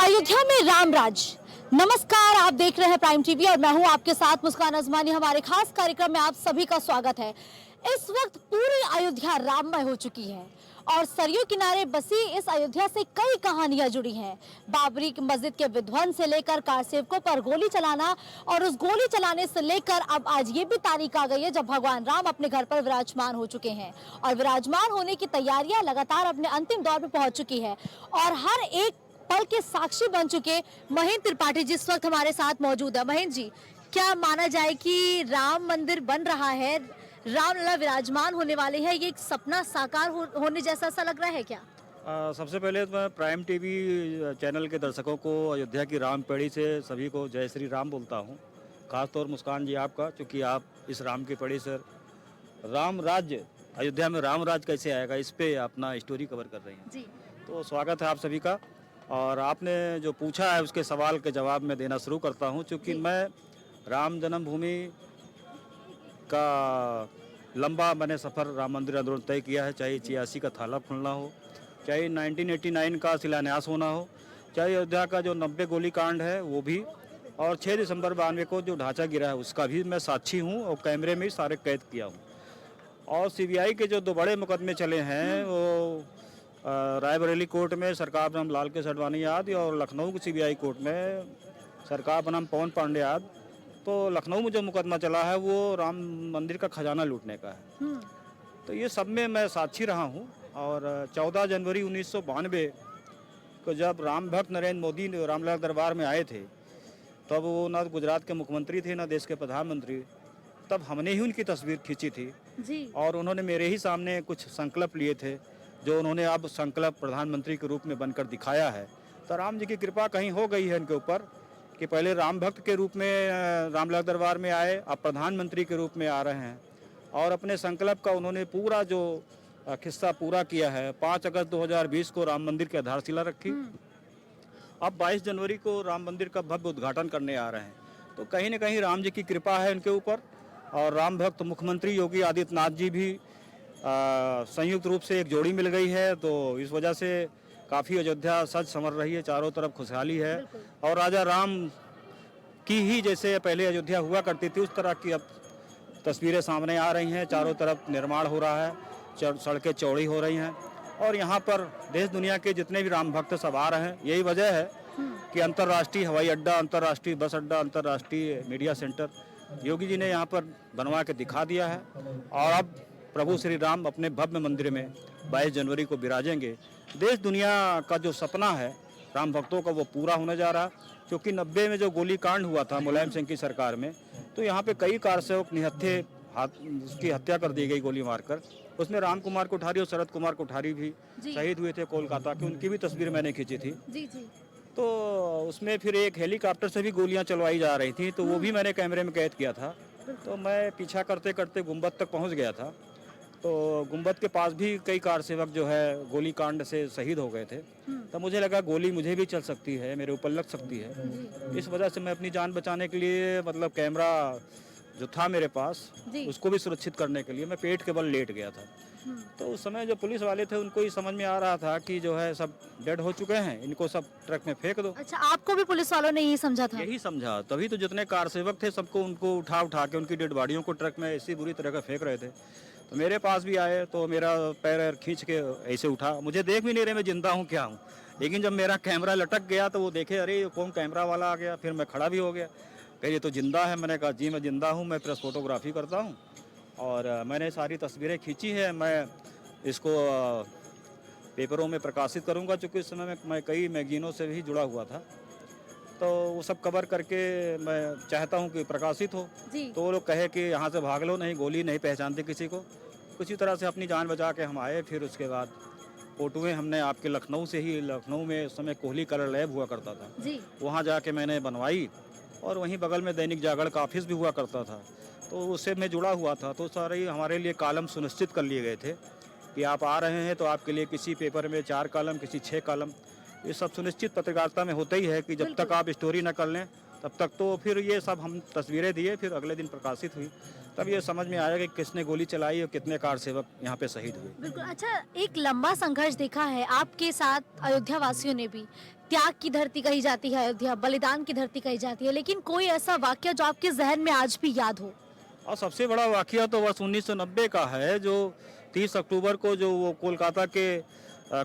अयोध्या में रामराज। नमस्कार, आप देख रहे हैं प्राइम टीवी और मैं हूं आपके साथ मुस्कान अजमानी। हमारे खास कार्यक्रम में आप सभी का स्वागत है। इस वक्त पूरी अयोध्या राममय हो चुकी है और सरयू किनारे बसी इस अयोध्या से कई कहानियां जुड़ी हैं। बाबरी की मस्जिद के विध्वंस से लेकर कार सेवकों पर गोली चलाना और उस गोली चलाने से लेकर अब आज ये भी तारीख आ गई है जब भगवान राम अपने घर पर विराजमान हो चुके हैं और विराजमान होने की तैयारियां लगातार अपने अंतिम दौर पर पहुंच चुकी है और हर एक पल के साक्षी बन चुके महेंद्र त्रिपाठी जिस वक्त हमारे साथ मौजूद है। महेंद्र जी, क्या माना जाए कि राम मंदिर बन रहा है, रामलला विराजमान होने वाले हैं, ये एक सपना साकार होने जैसा सा लग रहा है क्या? सबसे पहले तो मैं प्राइम टीवी चैनल के दर्शकों को अयोध्या की राम पेड़ी से सभी को जय श्री राम बोलता हूँ। खासतौर मुस्कान जी आपका, क्योंकि आप इस राम की पेड़ी से राम राज्य अयोध्या में राम राज कैसे आएगा इस पे अपना स्टोरी कवर कर रही हैं। जी। तो स्वागत है आप सभी का। और आपने जो पूछा है उसके सवाल के जवाब मैं देना शुरू करता हूँ, क्योंकि मैं राम जन्मभूमि का लंबा मैंने सफ़र राम मंदिर आंदोलन तय किया है। चाहे 86 का थाला खुलना हो, चाहे 1989 का शिलान्यास होना हो, चाहे अयोध्या का जो 90 गोली कांड है वो भी, और 6 दिसंबर 92 को जो ढांचा गिरा है उसका भी मैं साक्षी हूँ और कैमरे में ही सारे कैद किया हूँ। और सीबीआई के जो 2 बड़े मुकदमे चले हैं वो रायबरेली कोर्ट में सरकार बनाम लाल केस अडवाणी याद, और लखनऊ की सीबीआई कोर्ट में सरकार बनाम पवन पांडे याद। तो लखनऊ में जो मुकदमा चला है वो राम मंदिर का खजाना लूटने का है। तो ये सब में मैं साक्षी रहा हूँ। और 14 जनवरी 1992 को जब राम भक्त नरेंद्र मोदी रामलला दरबार में आए थे, तब वो न गुजरात के मुख्यमंत्री थे न देश के प्रधानमंत्री। तब हमने ही उनकी तस्वीर खींची थी जी। और उन्होंने मेरे ही सामने कुछ संकल्प लिए थे जो उन्होंने अब संकल्प प्रधानमंत्री के रूप में बनकर दिखाया है। तो राम जी की कृपा कहीं हो गई है इनके ऊपर कि पहले राम भक्त के रूप में रामलला दरबार में आए, अब प्रधानमंत्री के रूप में आ रहे हैं और अपने संकल्प का उन्होंने पूरा जो किस्सा पूरा किया है। 5 अगस्त 2020 को राम मंदिर की आधारशिला रखी। अब 22 जनवरी को राम मंदिर का भव्य उद्घाटन करने आ रहे हैं। तो कहीं न कहीं राम जी की कृपा है इनके ऊपर। और राम भक्त मुख्यमंत्री योगी आदित्यनाथ जी भी संयुक्त रूप से एक जोड़ी मिल गई है। तो इस वजह से काफ़ी अयोध्या सज संवर रही है, चारों तरफ खुशहाली है और राजा राम की ही जैसे पहले अयोध्या हुआ करती थी उस तरह की अब तस्वीरें सामने आ रही हैं। चारों तरफ निर्माण हो रहा है, सड़कें चौड़ी हो रही हैं और यहाँ पर देश दुनिया के जितने भी राम भक्त सब आ रहे हैं। यही वजह है कि अंतर्राष्ट्रीय हवाई अड्डा, अंतर्राष्ट्रीय बस अड्डा, अंतर्राष्ट्रीय मीडिया सेंटर योगी जी ने यहाँ पर बनवा के दिखा दिया है। और अब प्रभु श्री राम अपने भव्य मंदिर में 22 जनवरी को विराजेंगे। देश दुनिया का जो सपना है राम भक्तों का वो पूरा होने जा रहा, क्योंकि 90 में जो गोली कांड हुआ था मुलायम सिंह की सरकार में, तो यहाँ पे कई कारसेवक निहत्थे उसकी हत्या कर दी गई गोली मारकर। उसमें राम कुमार कोठारी और शरद कुमार कोठारी भी शहीद हुए थे कोलकाता के, उनकी भी तस्वीर मैंने खींची थी। जी जी। तो उसमें फिर एक हेलीकॉप्टर से भी गोलियां चलवाई जा रही थी, तो वो भी मैंने कैमरे में कैद किया था। तो मैं पीछा करते करते गुंबद तक पहुंच गया था। तो गुंबद के पास भी कई कार सेवक जो है गोली कांड से शहीद हो गए थे। तो मुझे लगा गोली मुझे भी चल सकती है, मेरे ऊपर लग सकती है। इस वजह से मैं अपनी जान बचाने के लिए, मतलब कैमरा जो था मेरे पास उसको भी सुरक्षित करने के लिए मैं पेट के बल लेट गया था। तो उस समय जो पुलिस वाले थे उनको ही समझ में आ रहा था कि जो है सब डेड हो चुके हैं, इनको सब ट्रक में फेंक दो। अच्छा, आपको भी पुलिस वालों ने यही समझा था? यही समझा, तभी तो जितने कार सेवक थे सबको उनको उठा उठा के उनकी डेड बॉडियों को ट्रक में ऐसी बुरी तरह का फेंक रहे थे। तो मेरे पास भी आए तो मेरा पैर खींच के ऐसे उठा, मुझे देख भी नहीं रहे मैं जिंदा हूँ क्या हूँ। लेकिन जब मेरा कैमरा लटक गया तो वो देखे अरे कौन कैमरा वाला आ गया, फिर मैं खड़ा भी हो गया। कह ये तो जिंदा है। मैंने कहा जी मैं जिंदा हूँ, मैं प्रेस फोटोग्राफी करता हूँ और मैंने सारी तस्वीरें खींची है। मैं इसको पेपरों में प्रकाशित करूँगा, चूँकि उस समय मैं कई मैगजीनों से भी जुड़ा हुआ था, तो वो सब कवर करके मैं चाहता हूँ कि प्रकाशित हो। तो वो लोग कहे कि यहाँ से भाग लो, नहीं गोली नहीं पहचानते किसी को। उसी तरह से अपनी जान बचा के हम आए। फिर उसके बाद फोटोएँ हमने आपके लखनऊ से ही, लखनऊ में उस समय कोहली कलर लैब हुआ करता था, वहाँ जाके मैंने बनवाई और वहीं बगल में दैनिक जागरण का ऑफिस भी हुआ करता था, तो उससे मैं जुड़ा हुआ था। तो सारे हमारे लिए कॉलम सुनिश्चित कर लिए गए थे कि आप आ रहे हैं तो आपके लिए किसी पेपर में 4 कॉलम, किसी 6 कॉलम, ये सब सुनिश्चित पत्रकारिता में होता ही है कि जब तक आप स्टोरी न कर लें तब तक तो फिर ये सब हम तस्वीरें दिए, फिर अगले दिन प्रकाशित हुई, तब ये समझ में आया कि किसने गोली चलाई और कितने कार सेवक यहाँ पे शहीद हुए। बिल्कुल। अच्छा, एक लंबा संघर्ष देखा है आपके साथ अयोध्या वासियों ने भी। त्याग की धरती कही जाती है अयोध्या, बलिदान की धरती कही जाती है, लेकिन कोई ऐसा वाक्य जो आपके जहन में आज भी याद हो? और सबसे बड़ा वाकया तो वर्ष 1990 का है, जो 30 अक्टूबर को जो वो कोलकाता के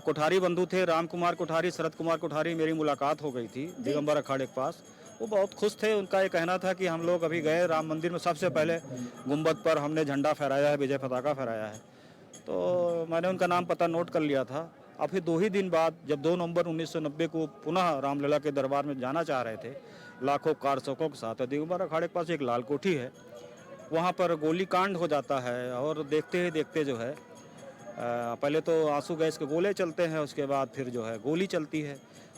कोठारी बंधु थे, राम कुमार कोठारी, शरद कुमार कोठारी, मेरी मुलाकात हो गई थी दिगंबर अखाड़े के पास। वो बहुत खुश थे। उनका ये कहना था कि हम लोग अभी गए राम मंदिर में, सबसे पहले गुंबद पर हमने झंडा फहराया है, विजय पताका फहराया है। तो मैंने उनका नाम पता नोट कर लिया था। अब फिर 2 ही दिन बाद जब 2 नवंबर 1990 को पुनः रामलला के दरबार में जाना चाह रहे थे लाखों कारसेवकों के साथ, तो दिगंबर अखाड़े के पास एक लाल कोठी है, वहाँ पर गोली कांड हो जाता है। और देखते ही देखते जो है पहले तो आंसू गैस के गोले चलते हैं, उसके बाद फिर जो है गोली चलती है।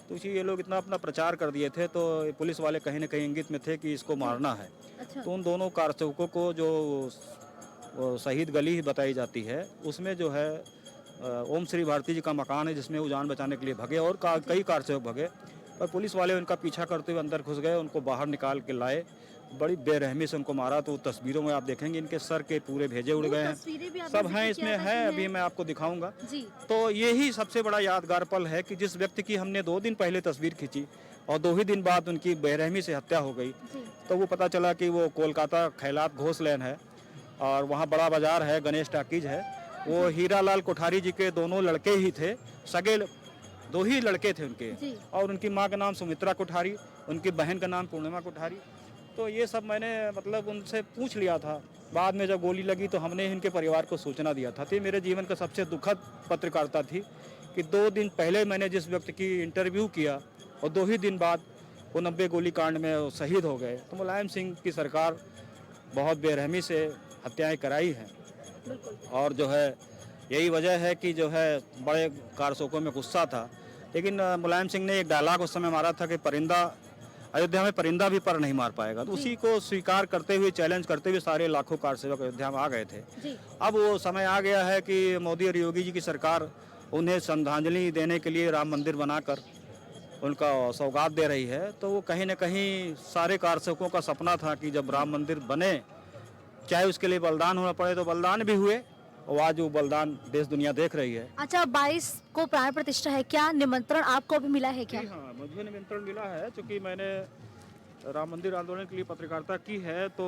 तो इसी ये लोग इतना अपना प्रचार कर दिए थे, तो पुलिस वाले कहीं न कहीं इंगित में थे कि इसको मारना है। अच्छा। तो उन दोनों कारसेवकों को जो शहीद गली बताई जाती है, उसमें जो है ओम श्री भारती जी का मकान है, जिसमें वो जान बचाने के लिए भगे और कई कारसेवक भगे, और पुलिस वाले उनका पीछा करते हुए अंदर घुस गए, उनको बाहर निकाल के लाए, बड़ी बेरहमी से उनको मारा। तो तस्वीरों में आप देखेंगे इनके सर के पूरे भेजे उड़ गए हैं, सब हैं इसमें है, अभी मैं आपको दिखाऊंगा जी। तो यही सबसे बड़ा यादगार पल है कि जिस व्यक्ति की हमने 2 दिन पहले तस्वीर खींची और 2 ही दिन बाद उनकी बेरहमी से हत्या हो गई, तो वो पता चला कि वो कोलकाता खैलात घोष लेन है और वहाँ बड़ा बाजार है, गणेश टाकीज है, वो हीरालाल कोठारी जी के दोनों लड़के ही थे, सगे 2 ही लड़के थे उनके, और उनकी माँ का नाम सुमित्रा कोठारी, उनकी बहन का नाम पूर्णिमा कोठारी। तो ये सब मैंने मतलब उनसे पूछ लिया था। बाद में जब गोली लगी तो हमने इनके परिवार को सूचना दिया था। तो मेरे जीवन का सबसे दुखद पत्रकारिता थी कि 2 दिन पहले मैंने जिस व्यक्ति की इंटरव्यू किया और 2 ही दिन बाद वो 90 गोली कांड में वो शहीद हो गए। तो मुलायम सिंह की सरकार बहुत बेरहमी से हत्याएं कराई हैं, और जो है यही वजह है कि जो है बड़े कारसेवकों में गुस्सा था। लेकिन मुलायम सिंह ने एक डायलॉग उस समय मारा था कि परिंदा अयोध्या में परिंदा भी पर नहीं मार पाएगा, तो उसी को स्वीकार करते हुए, चैलेंज करते हुए सारे लाखों कारसेवक अयोध्या में आ गए थे। अब वो समय आ गया है कि मोदी और योगी जी की सरकार उन्हें श्रद्धांजलि देने के लिए राम मंदिर बनाकर उनका सौगात दे रही है। तो वो कहीं न कहीं सारे कारसेवकों का सपना था कि जब राम मंदिर बने, चाहे उसके लिए बलिदान होना पड़े, तो बलिदान भी हुए, और आज वो बलिदान देश दुनिया देख रही है। अच्छा, 22 को प्राण प्रतिष्ठा है, क्या निमंत्रण आपको भी मिला है क्या? हाँ, मुझे निमंत्रण मिला है, क्योंकि मैंने राम मंदिर आंदोलन के लिए पत्रकारिता की है। तो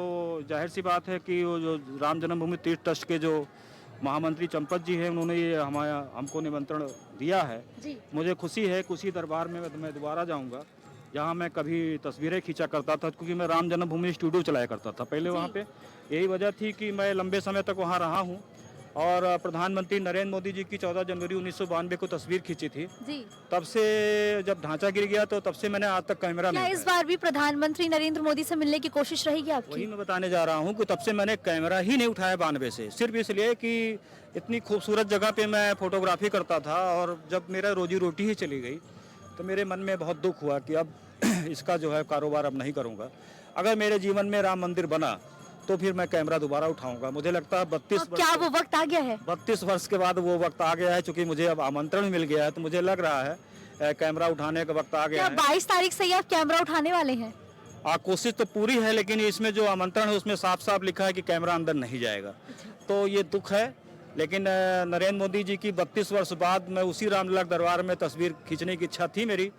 जाहिर सी बात है कि वो जो राम जन्मभूमि तीर्थ ट्रस्ट के जो महामंत्री चंपत जी हैं, उन्होंने ये हमको निमंत्रण दिया है। मुझे खुशी है कि उसी दरबार में मैं दोबारा जाऊंगा जहां मैं कभी तस्वीरें खींचा करता था, क्योंकि मैं राम जन्मभूमि स्टूडियो चलाया करता था पहले वहां पे। यही वजह थी कि मैं लंबे समय तक वहां रहा हूं, और प्रधानमंत्री नरेंद्र मोदी जी की 14 जनवरी 1992 को तस्वीर खींची थी। तब से जब ढांचा गिर गया, तो तब से मैंने आज तक कैमरा क्या नहीं इस बार भी प्रधानमंत्री नरेंद्र मोदी से मिलने की कोशिश रहेगी आपकी? वही मैं बताने जा रहा हूँ कि तब से मैंने कैमरा ही नहीं उठाया 92 से, सिर्फ इसलिए कि इतनी खूबसूरत जगह पे मैं फोटोग्राफी करता था, और जब मेरा रोजी रोटी ही चली गई तो मेरे मन में बहुत दुख हुआ कि अब इसका जो है कारोबार अब नहीं करूँगा। अगर मेरे जीवन में राम मंदिर बना तो फिर मैं कैमरा दोबारा उठाऊंगा। मुझे लगता है 32 क्या वो वक्त आ गया है? 32 वर्ष के बाद वो वक्त आ गया है, क्योंकि मुझे अब आमंत्रण मिल गया है, तो मुझे लग रहा है कैमरा उठाने का वक्त आ गया है। 22 तारीख से ही आप कैमरा उठाने वाले हैं? कोशिश तो पूरी है, लेकिन इसमें जो आमंत्रण है उसमें साफ साफ लिखा है कि कैमरा अंदर नहीं जाएगा। तो ये दुख है, लेकिन नरेंद्र मोदी जी की 32 वर्ष बाद मैं उसी रामलला दरबार में तस्वीर खींचने की इच्छा थी मेरी,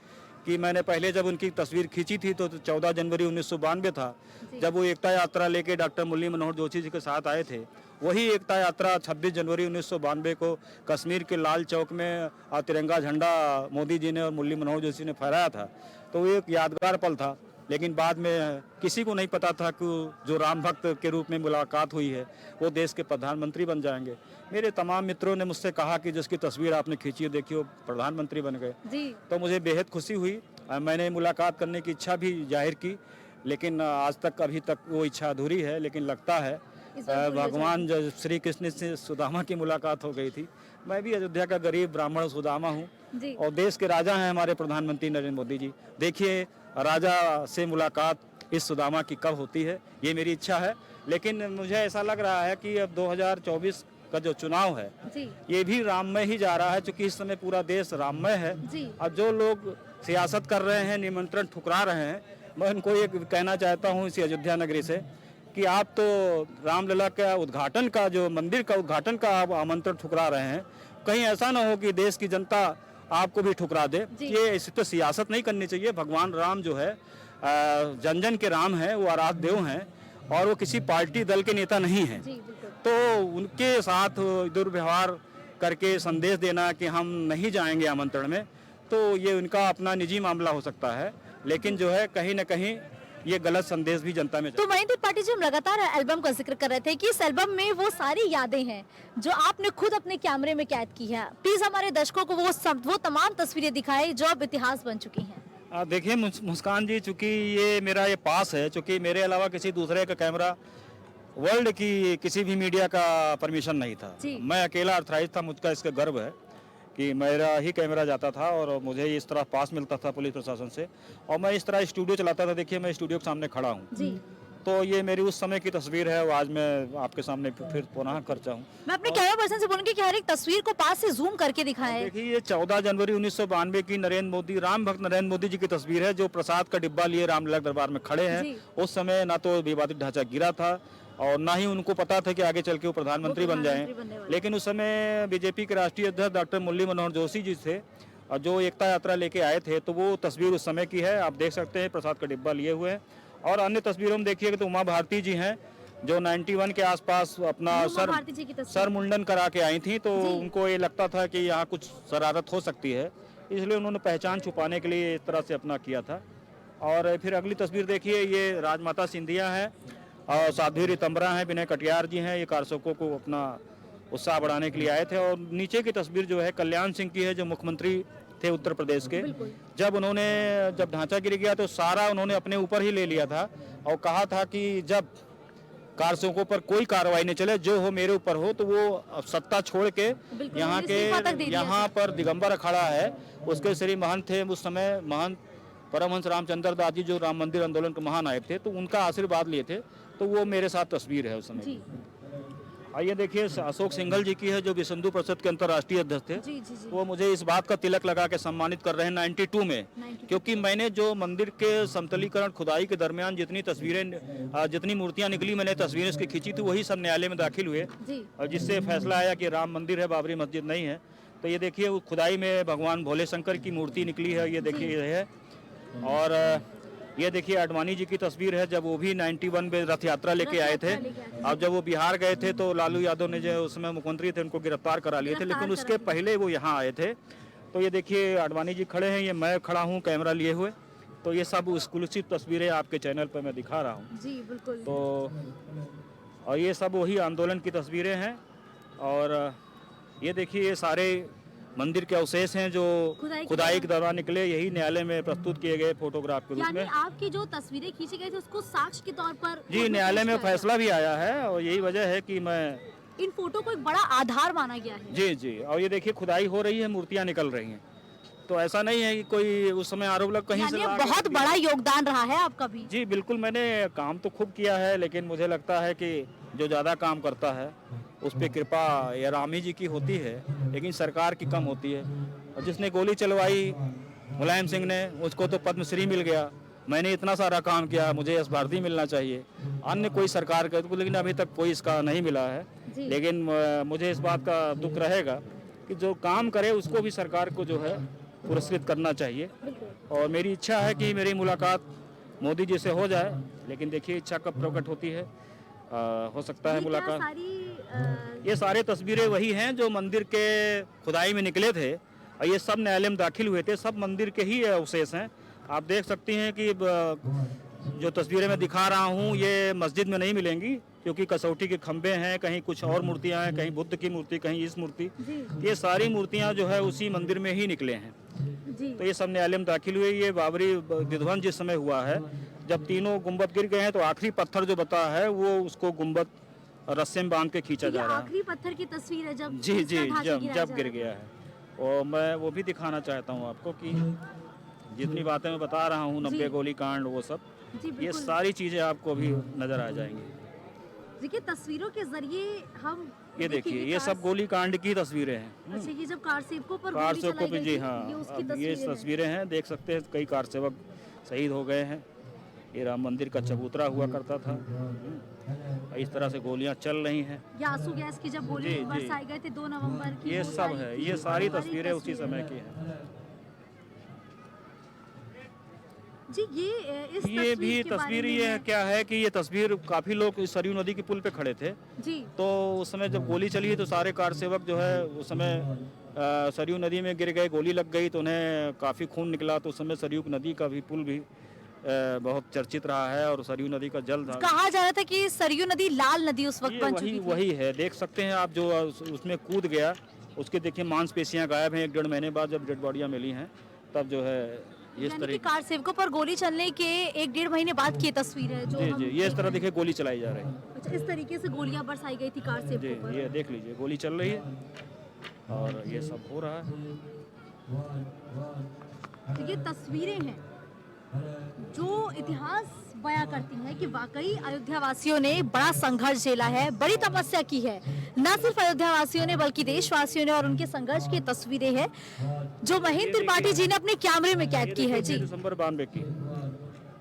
कि मैंने पहले जब उनकी तस्वीर खींची थी तो 14 जनवरी 1992 था, जब वो एकता यात्रा लेके डॉक्टर मुरली मनोहर जोशी जी के साथ आए थे। वही एकता यात्रा 26 जनवरी 1992 को कश्मीर के लाल चौक में तिरंगा झंडा मोदी जी ने और मुरली मनोहर जोशी ने फहराया था। तो वो एक यादगार पल था। लेकिन बाद में किसी को नहीं पता था कि जो राम भक्त के रूप में मुलाकात हुई है वो देश के प्रधानमंत्री बन जाएंगे। मेरे तमाम मित्रों ने मुझसे कहा कि जिसकी तस्वीर आपने खींची है, देखिए वो प्रधानमंत्री बन गए। तो मुझे बेहद खुशी हुई। मैंने मुलाकात करने की इच्छा भी जाहिर की, लेकिन आज तक अभी तक वो इच्छा अधूरी है। लेकिन लगता है भगवान जब श्री कृष्ण से सुदामा की मुलाकात हो गई थी। मैं भी अयोध्या का गरीब ब्राह्मण सुदामा हूँ, और देश के राजा हैं हमारे प्रधानमंत्री नरेंद्र मोदी जी। देखिए राजा से मुलाकात इस सुदामा की कब होती है, ये मेरी इच्छा है। लेकिन मुझे ऐसा लग रहा है कि अब 2024 का जो चुनाव है ये भी राममय ही जा रहा है, क्योंकि इस समय पूरा देश राममय है। अब जो लोग सियासत कर रहे हैं, निमंत्रण ठुकरा रहे हैं, मैं उनको ये कहना चाहता हूँ इसी अयोध्या नगरी से कि आप तो रामलला का उद्घाटन का, जो मंदिर का उद्घाटन का आप आमंत्रण ठुकरा रहे हैं, कहीं ऐसा ना हो कि देश की जनता आपको भी ठुकरा दे। ये इसी तो सियासत नहीं करनी चाहिए। भगवान राम जो है जन जन के राम हैं, वो आराध्य देव हैं और वो किसी पार्टी दल के नेता नहीं हैं। तो उनके साथ दुर्व्यवहार करके संदेश देना कि हम नहीं जाएंगे आमंत्रण में, तो ये उनका अपना निजी मामला हो सकता है, लेकिन जो है कहीं ना कहीं ये गलत संदेश भी जनता में। तो महेंद्र त्रिपाठी जी, हम लगातार एल्बम का जिक्र कर रहे थे कि इस एल्बम में वो सारी यादें हैं जो आपने खुद अपने कैमरे में कैद की है। प्लीज हमारे दर्शकों को वो तमाम तस्वीरें दिखाएं जो अब इतिहास बन चुकी हैं। देखिए मुस्कान जी, चूंकि ये पास है, चूंकि मेरे अलावा किसी दूसरे का कैमरा वर्ल्ड की किसी भी मीडिया का परमिशन नहीं था। मैं अकेला ऑथराइज था। मुझका इसका गर्व है कि मेरा ही कैमरा जाता था और मुझे इस तरह पास मिलता था पुलिस प्रशासन से, और मैं इस तरह स्टूडियो चलाता था। देखिए मैं स्टूडियो के सामने खड़ा हूँ, तो ये मेरी उस समय की तस्वीर है, वो आज मैं आपके सामने फिर पुनः करता हूँ। मैं अपने कैमरा पर्सन से बोलूंगी कि हर एक तस्वीर को पास से जूम करके दिखाएं। देखिए ये 14 जनवरी 1992 की नरेंद्र मोदी, राम भक्त नरेंद्र मोदी जी की तस्वीर है, जो प्रसाद का डिब्बा लिए रामलला दरबार में खड़े हैं। उस समय ना तो विवादित ढांचा गिरा था और ना ही उनको पता था कि आगे चल के वो प्रधानमंत्री बन जाएं। लेकिन उस समय बीजेपी के राष्ट्रीय अध्यक्ष डॉक्टर मुरली मनोहर जोशी जी थे और जो एकता यात्रा लेके आए थे, तो वो तस्वीर उस समय की है। आप देख सकते हैं प्रसाद का डिब्बा लिए हुए हैं। और अन्य तस्वीरों में देखिएगा तो उमा भारती जी हैं, जो 91 के आसपास अपना सर मुंडन करा के आई थी, तो उनको ये लगता था कि यहाँ कुछ शरारत हो सकती है, इसलिए उन्होंने पहचान छुपाने के लिए इस तरह से अपना किया था। और फिर अगली तस्वीर देखिए, ये राजमाता सिंधिया है और साध्वी रितंबरा हैं, विनय कटियार जी हैं। ये कारसेवकों को अपना उत्साह बढ़ाने के लिए आए थे। और नीचे की तस्वीर जो है कल्याण सिंह की है, जो मुख्यमंत्री थे उत्तर प्रदेश के। जब ढांचा गिर गया तो सारा उन्होंने अपने ऊपर ही ले लिया था और कहा था कि जब कारसेवकों पर कोई कार्रवाई नहीं चले, जो हो मेरे ऊपर हो, तो वो सत्ता छोड़ के यहाँ पर दिगंबर अखाड़ा है, उसके श्री महंत थे उस समय, महंत परमहंस रामचंद्र दास जी, जो राम मंदिर आंदोलन के महानायक थे, तो उनका आशीर्वाद लिए थे। तो वो मेरे साथ तस्वीर है उस समय। आइए देखिए, अशोक सिंघल जी की है, जो विश्व हिंदू परिषद के अंतर्राष्ट्रीय अध्यक्ष थे। वो मुझे इस बात का तिलक लगा के सम्मानित कर रहे हैं 92 में, क्योंकि मैंने जो मंदिर के समतलीकरण खुदाई के दरमियान जितनी मूर्तियां निकली, मैंने तस्वीरें इसकी खींची थी, वही सब न्यायालय में दाखिल हुए और जिससे फैसला आया कि राम मंदिर है, बाबरी मस्जिद नहीं है। तो ये देखिए खुदाई में भगवान भोले शंकर की मूर्ति निकली है, ये देखिए है। और ये देखिए आडवाणी जी की तस्वीर है, जब वो भी 91 में रथ यात्रा लेके आए थे। अब जब वो बिहार गए थे तो लालू यादव ने, जो उसमें मुख्यमंत्री थे, उनको गिरफ्तार करा लिए थे, लेकिन उसके पहले वो यहाँ आए थे। तो ये देखिए आडवाणी जी खड़े हैं, ये मैं खड़ा हूँ कैमरा लिए हुए। तो ये सब एक्सक्लूसिव तस्वीरें आपके चैनल पर मैं दिखा रहा हूँ। जी बिल्कुल। तो और ये सब वही आंदोलन की तस्वीरें हैं। और ये देखिए ये सारे मंदिर के अवशेष हैं जो खुदाई के दौरान निकले, यही न्यायालय में प्रस्तुत किए गए फोटोग्राफ के रूप में। आपकी जो तस्वीरें खींची गई थी उसको साक्ष्य के तौर पर जी न्यायालय में फैसला भी आया है, और यही वजह है कि मैं इन फोटो को एक बड़ा आधार माना गया है। जी जी। और ये देखिए खुदाई हो रही है, मूर्तियां निकल रही हैं। तो ऐसा नहीं है कि कोई उस समय आरोप लग कहीं से। बहुत बड़ा योगदान रहा है आपका भी। जी बिल्कुल, मैंने काम तो खूब किया है, लेकिन मुझे लगता है कि जो ज़्यादा काम करता है उस पर कृपा या रामी जी की होती है, लेकिन सरकार की कम होती है। और जिसने गोली चलवाई मुलायम सिंह ने, उसको तो पद्मश्री मिल गया। मैंने इतना सारा काम किया, मुझे एस भारती मिलना चाहिए, अन्य कोई सरकार का, लेकिन अभी तक कोई इसका नहीं मिला है। लेकिन मुझे इस बात का दुख रहेगा कि जो काम करे उसको भी सरकार को जो है पुरस्कृत करना चाहिए। और मेरी इच्छा है कि मेरी मुलाकात मोदी जी से हो जाए, लेकिन देखिए इच्छा कब प्रकट होती है। हो सकता है मुलाकात। ये सारे तस्वीरें वही हैं जो मंदिर के खुदाई में निकले थे, और ये सब न्यायालय में दाखिल हुए थे, सब मंदिर के ही अवशेष हैं। आप देख सकती हैं कि जो तस्वीरें मैं दिखा रहा हूँ ये मस्जिद में नहीं मिलेंगी, क्योंकि कसौटी के खंभे हैं, कहीं कुछ और मूर्तियाँ हैं, कहीं बुद्ध की मूर्ति, कहीं इस मूर्ति। ये सारी मूर्तियाँ जो है उसी मंदिर में ही निकले हैं। तो ये सब न्यायालय में दाखिल हुए। ये बाबरी विध्वंस जिस समय हुआ है, जब तीनों गुंबद गिर गए हैं, तो आखिरी पत्थर जो बता है वो उसको गुंबद रस्से में बांध के खींचा जा रहा है। आखिरी पत्थर की तस्वीर है जब जी जब गिर गया है। और मैं वो भी दिखाना चाहता हूँ आपको कि जितनी बातें मैं बता रहा हूँ, 90 गोली कांड, वो सब, ये सारी चीजें आपको भी नजर आ जाएंगी। देखिए तस्वीरों के जरिए हम ये देखिए ये सब गोली कांड की तस्वीरें हैं। अच्छा, ये जब कारसेवकों पर कारसेवकों पे, जी हाँ, ये तस्वीरें हैं, देख सकते हैं कई कारसेवक शहीद हो गए हैं। ये राम मंदिर का चबूतरा हुआ करता था। इस तरह से गोलियां चल रही हैं। ये आंसू गैस की जब गोली जी, जी। बरसाए गए थे 2 नवंबर की, ये वो सब है, ये सारी तस्वीरें उसी तस्वीरें समय की हैं। जी। इस ये भी तस्वीर के बारे तस्वीर में ये मैं- क्या है कि ये तस्वीर काफ़ी लोग इस सरयू नदी के पुल पे खड़े थे, जी तो उस समय जब गोली चली तो सारे कार सेवक जो है उस समय सरयू नदी में गिर गए, गोली लग गई तो उन्हें काफ़ी खून निकला। तो उस समय सरयू नदी का भी पुल भी बहुत चर्चित रहा है और सरयू नदी का जल था। कहा जा रहा था कि सरयू नदी लाल नदी उस वक्त ये बन वही चुकी थी। वही है, देख सकते हैं आप, जो उसमें कूद गया उसके देखिए मांसपेशियां गायब हैं। 1-1.5 महीने बाद जब डेड बॉडियां मिली हैं तब जो है इस यानी तरह कि कार सेवकों पर गोली चलने के 1-1.5 महीने बाद की ये तस्वीर है जो जी हम जी, ये इस देख तरह रहे हैं। देखिए गोली चलाई जा रही है। अच्छा, इस तरीके से गोलियां बरसाई गई थी कार जी, सेवकों पर। ये देख लीजिए गोली चल रही है और ये सब हो रहा है। तो ये तस्वीरें हैं जो इतिहास बयां करती हैं कि वाकई अयोध्या वासियों ने बड़ा संघर्ष झेला है, बड़ी तपस्या की है। न सिर्फ अयोध्या वासियों ने बल्कि देशवासियों ने, और उनके संघर्ष की तस्वीरें हैं जो महेंद्र त्रिपाठी जी ने अपने कैमरे में कैद की है। जी, दिसंबर 92 की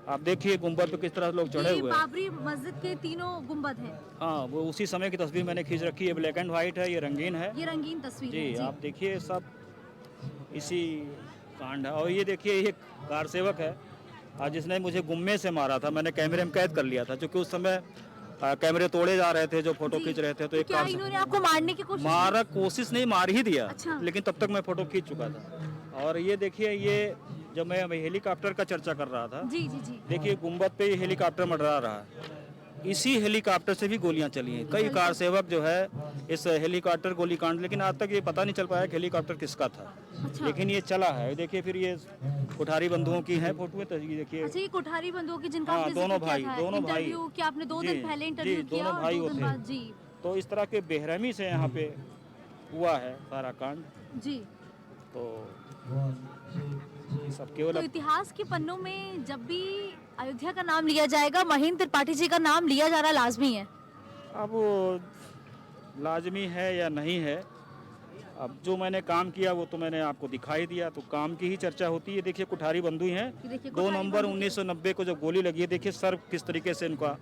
आप देखिए गुम्बद पे किस तरह लोग चढ़े ये हुए हैं। बाबरी मस्जिद के 3 गुंबद हैं। हाँ, वो उसी समय की तस्वीर मैंने खींच रखी है। ब्लैक एंड व्हाइट है, ये रंगीन है। ये रंगीन तस्वीर जी, है। जी आप देखिए सब इसी कांड है। और ये देखिए ये कार सेवक है जिसने मुझे गुम्मे से मारा था। मैंने कैमरे में कैद कर लिया था क्योंकि उस समय कैमरे तोड़े जा रहे थे, जो फोटो जी। खींच रहे थे। तो एक क्या कार इन्होंने आपको मारने की कोशिश की? मारा कोशिश नहीं, मार ही दिया। अच्छा। लेकिन तब तक मैं फोटो खींच चुका था। और ये देखिए, ये जब मैं हेलीकॉप्टर का चर्चा कर रहा था, जी जी जी। देखिए गुम्बद पे ये हेलीकॉप्टर मंडरा रहा है। इसी हेलीकॉप्टर से भी गोलियां चली हैं। कई कार सेवक जो है इस हेलीकॉप्टर गोलीकांड, लेकिन आज तक ये पता नहीं चल पाया कि हेलीकॉप्टर किसका था। अच्छा। लेकिन ये चला है। देखिए फिर ये कुठारी बंधुओं की है फोटो, तो ये देखिए। अच्छा, ये कोठारी बंधुओं की जिनका हाँ, आपने दोनों जिक्र किया भाई, था, दोनों भाई। इंटरव्यू किया आपने 2 जी, दिन पहले इंटरव्यू जी, किया दोनों और भाई 2 वो दिन थे। बाद। जी तो इस तरह के बेरहमी से यहाँ पे हुआ है सारा कांड। जी। तो ये सब केवल तो इतिहास के पन्नों में जब भी अयोध्या का नाम लिया जाएगा, महेंद्र त्रिपाठी जी का नाम लिया जाना लाजमी है। अब वो लाजमी है या नहीं है, अब जो मैंने काम किया वो तो मैंने आपको दिखाई दिया। तो काम की ही चर्चा होती है। देखिए कुठारी बंधु हैं। ये देखिए 2 कोठारी नवंबर बंधु। 1990 को जब गोली लगी है, देखिए सर किस तरीके से इनका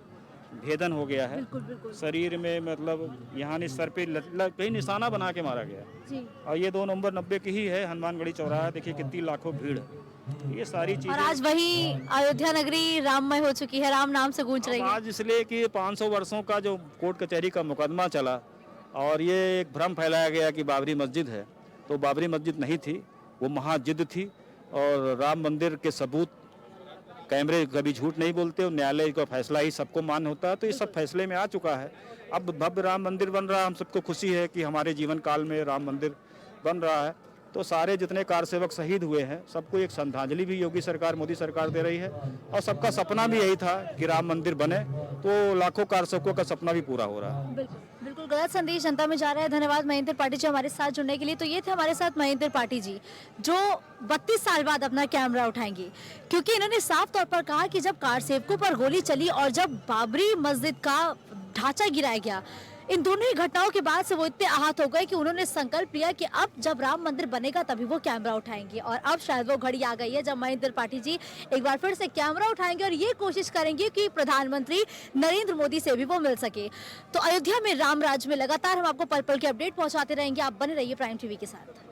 भेदन हो गया है। बिल्कुल बिल्कुल। शरीर में मतलब यहाँ नहीं, सर पे कहीं निशाना बना के मारा गया। जी। और ये 2 नवंबर 90 की ही है, हनुमानगढ़ी चौराहा। देखिए कितनी लाखों भीड़ है। ये सारी और चीजें आज वही अयोध्या नगरी राममय हो चुकी है, राम नाम से गूंज रही अब है। आज इसलिए कि 500 वर्षों का जो कोर्ट कचहरी का मुकदमा चला और ये एक भ्रम फैलाया गया कि बाबरी मस्जिद है, तो बाबरी मस्जिद नहीं थी, वो महाजिद थी। और राम मंदिर के सबूत, कैमरे कभी झूठ नहीं बोलते और न्यायालय का फैसला ही सबको मान्य होता है। तो ये सब फैसले में आ चुका है। अब भव्य राम मंदिर बन रहा है। हम सबको खुशी है कि हमारे जीवन काल में राम मंदिर बन रहा है। तो सारे जितने कार सेवक शहीद हुए हैं सबको एक श्रद्धांजलि भी योगी सरकार, मोदी सरकार दे रही है। और सबका सपना भी यही था कि राम मंदिर बने, तो लाखों कार सेवकों का सपना भी पूरा हो रहा है। बिल्कुल बिल्कुल गलत संदेश जनता में जा रहा है। धन्यवाद महेंद्र त्रिपाठी जी हमारे साथ जुड़ने के लिए। तो ये थे हमारे साथ महेंद्र त्रिपाठी जी जो 32 साल बाद अपना कैमरा उठाएंगे, क्योंकि इन्होंने साफ तौर पर कहा कि जब कार सेवकों पर गोली चली और जब बाबरी मस्जिद का ढांचा गिराया गया, इन दोनों ही घटनाओं के बाद से वो इतने आहत हो गए कि उन्होंने संकल्प लिया कि अब जब राम मंदिर बनेगा तभी वो कैमरा उठाएंगे। और अब शायद वो घड़ी आ गई है जब महेंद्र त्रिपाठी जी एक बार फिर से कैमरा उठाएंगे और ये कोशिश करेंगे कि प्रधानमंत्री नरेंद्र मोदी से भी वो मिल सके। तो अयोध्या में राम राज में लगातार हम आपको पल पल के अपडेट पहुंचाते रहेंगे। आप बने रहिए प्राइम टीवी के साथ।